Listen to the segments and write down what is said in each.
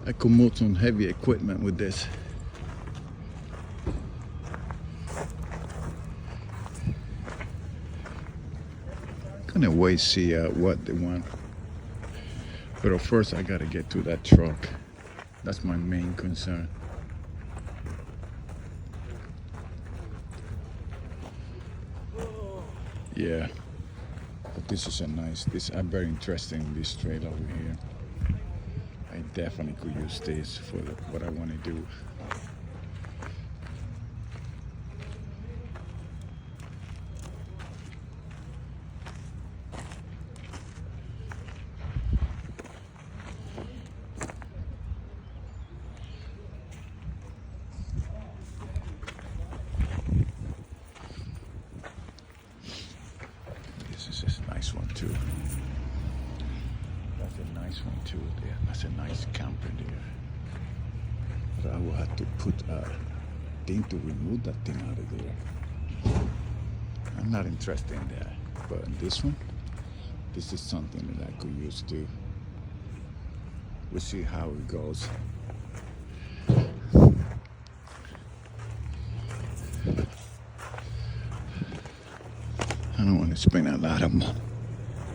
I could move some heavy equipment with this. Gonna wait, see what they want. But first I gotta get to that truck. That's my main concern. Yeah, but this is I'm very interested in this trailer over here. I definitely could use this for what I want to do. This is a nice one too. That's a nice one too. Yeah, that's a nice camper there. But I will have to put a thing to remove that thing out of there. I'm not interested in that. But in this one, this is something that I could use too. We'll see how it goes. I don't want to spend a lot of money.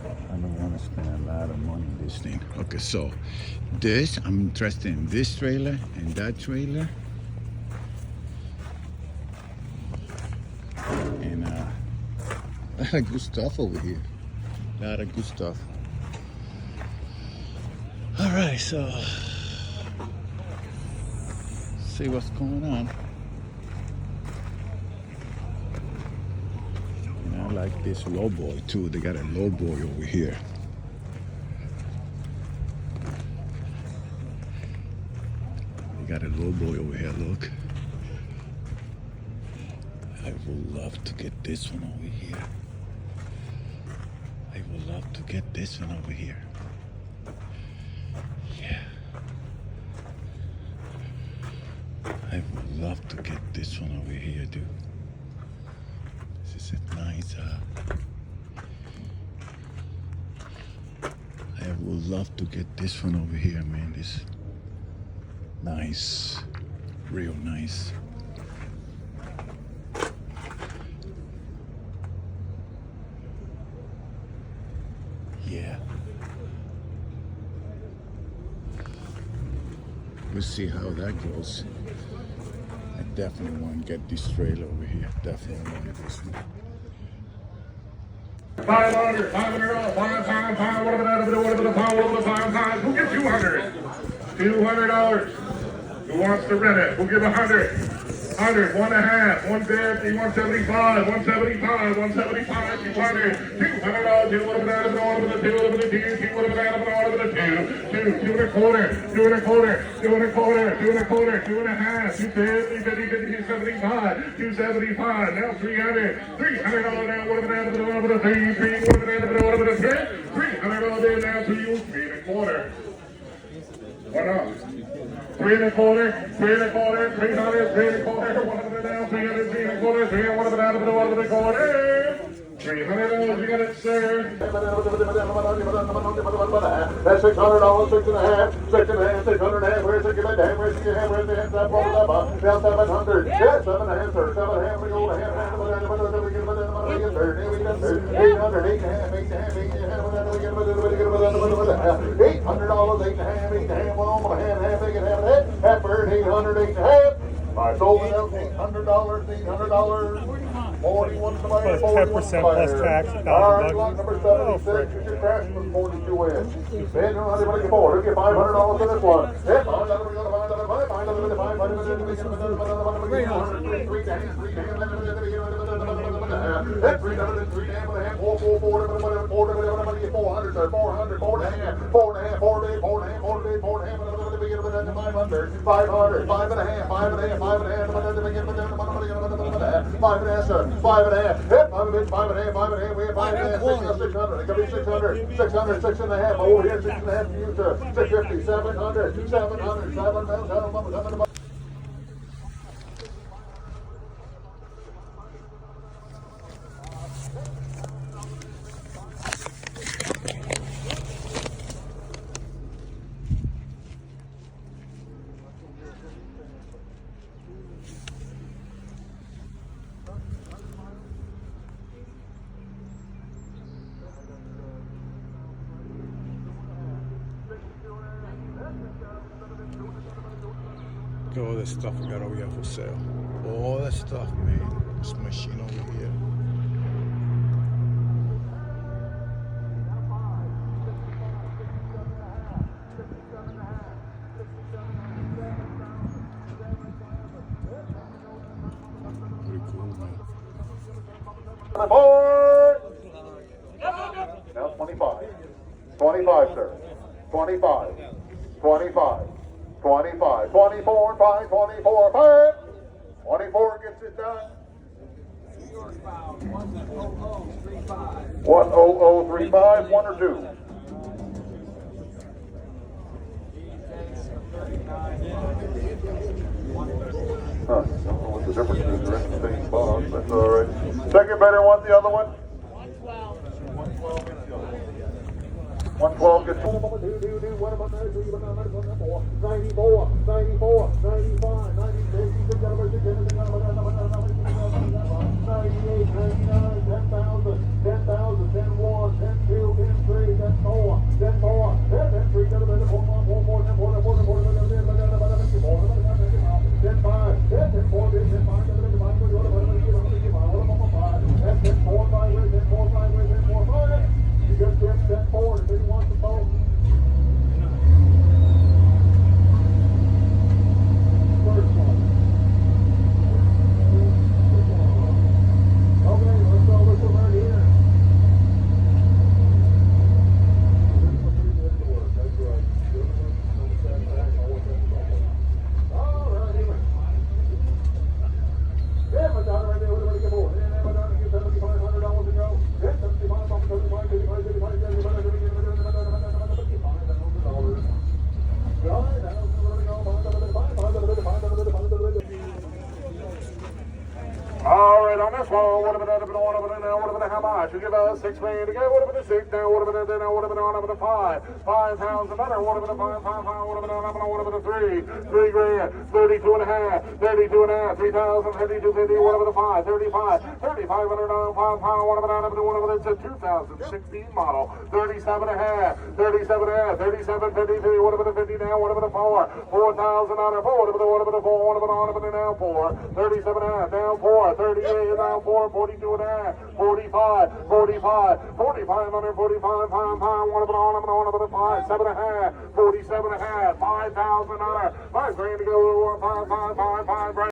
I don't want to spend a lot of money on this thing. Okay, so I'm interested in this trailer and that trailer. And a lot of good stuff over here. A lot of good stuff. All right, so see what's going on. I like this low boy too. They got a low boy over here. They got a low boy over here, look. I would love to get this one over here. I would love to get this one over here. Yeah. I would love to get this one over here, dude. This is a nice, I would love to get this one over here, man. This nice, real nice. Yeah. We'll see how that goes. I definitely want to get this trailer over here. Definitely want to get this one. 500, 500, 5, what about the 5, who gives $200? $200. Who wants to rent it? We'll give 100. 100, 1.5, 150, 175, 175, 175, 200, $200, $2 what about the $2, $2 what about the $2, $2 and a quarter, $2 and a quarter, $2 and a quarter, $2 and a quarter, $2.5, 250, 50, 275, 275, now 300, $300 now, what about the $3, what about the $3, $300 there now to you, 3 and a quarter. What else? 3 and a quarter, 3 and a quarter, 300, 3 and a quarter, one of them down, 300, 3 and a quarter, 300, one of them down, one of them quarter. $300, you got it, sir. That's $600, $6.5, $6.5, $600, where's the $6.5, where's the $6.5, where's the $700, yeah, $7.5, sir, $7.5, we go to $800, half bird, $800, $8.5. I sold it out $800, $800. 41 somebody, 10% plus tax, $1,000. Lot number 76, you should crash with 42 in. Ben, who anybody get for? Who get $500 for this one? Yeah, Five and a half. Yep, five and a half. We have 5.5, 600. It could be 600, 600, 6.5. Over here, 6.5 to you, sir. 650, 700, 700, 700. Look at all this stuff we got over here for sale. All that stuff, man. This machine over here. Pretty cool, man. Forward. Now 25. 25, sir. 25. 25. 25. 24, 5, 24, 5. 24 gets it done. 10035, 1 or 2. Huh, I don't know what the difference is. They're in the same box. That's all right. Second bidder wants the other one. 112 gets 2, 1 about 3, 4, 94, 94, 95, 96, 98, 99, 10,000, 10,000, 10, 1, 10, 2, 10, 3, 10, 4, 10, 4, 10, 10, 3, 10, 4, 4, 4, 4, 10, 4, 10, 4, 10, 4, 10, 10, 5, 10, 10, 4, 10, 10, 5, 10, 10, 5, 10, 4, 5, 10, 4, 5, 10, 4, 5. You just step forward if he wants to both. First one. Okay, let's go with the right here. That's right. All right, anyway. Yeah, my daughter right there, what do you get for? Yeah, my daughter gets $7,500 to go. Yeah, 75, 75, 55, 55, 75, all right, on this one, what about that? What about how much? You give us $6 million to go. What about the 6 now? What about that? What about the 5? 5,000 better. What about the 5? What about the 3? 3 grand. 32 and a half. 32 and a half. 3,000. 3250. What about the 5? 35. 3,500 on 5. What about it's a 2016 model. 37 and a half. 37 and a half. 37, 53. What about the 50 now? What about the 4? 4,000 on a 4. What about the 4? What about the now 4? 37 and a half. Down 4. 38 and now 4. 42 and a half. 45. 45. 4,500. 45. 5. What about the 5? 7 and a half. 47 and a half. 5,000 on 5 grand to go. 5, 5, 5, 5.